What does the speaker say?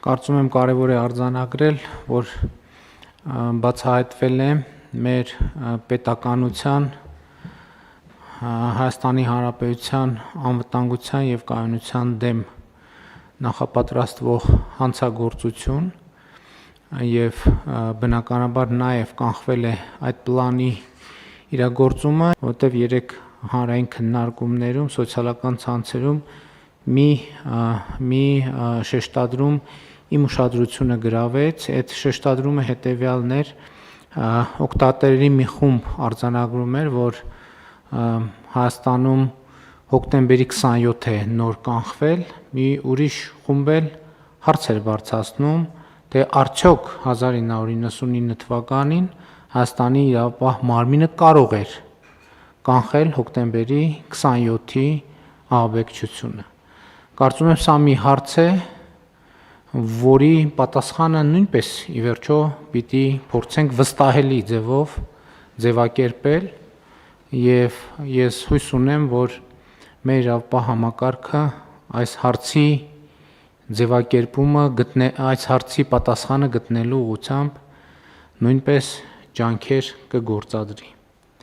Կարծում եմ կարևոր է արձանագրել, որ բացահայտվել է մեր պետականության, Հայաստանի Հանրապետության անվտանգության և կայունության դեմ նախապատրաստվող հանցագործություն և բնականաբար նաև կանխվել է այդ պլանի իրագործումը, որտև երեք հանրային քննարկումներում, սոցիալական ցանցերում մի շեշտադրում իմ ուշադրությունը գրավեց, այդ շեշտադրումը հետևյալն էր, օգտատերերի մի խումբ արձանագրում էր, որ Հայաստանում հոկտեմբերի 27 է նոր կանխվել, մի ուրիշ խումբ էլ հարց էր բարձրացնում, թե արդյոք 1999 թվականին Հայաստանի իրավապահ մարմինը կարող էր կանխել հոկտեմբերի 27-ի ահաբեկչությունը։ Կարծում եմ սա մի հարց է, որի պատասխանը նույնպես ի վերջո պիտի փորձենք վստահելի ձևով ձևակերպել և ես հույս ունեմ, որ մեր իրավապահ համակարգը այս հարցի ձևակերպումը, այս հարցի պատասխանը գտնելու ուղղությամբ նույնպես ջանքեր կգործադրի։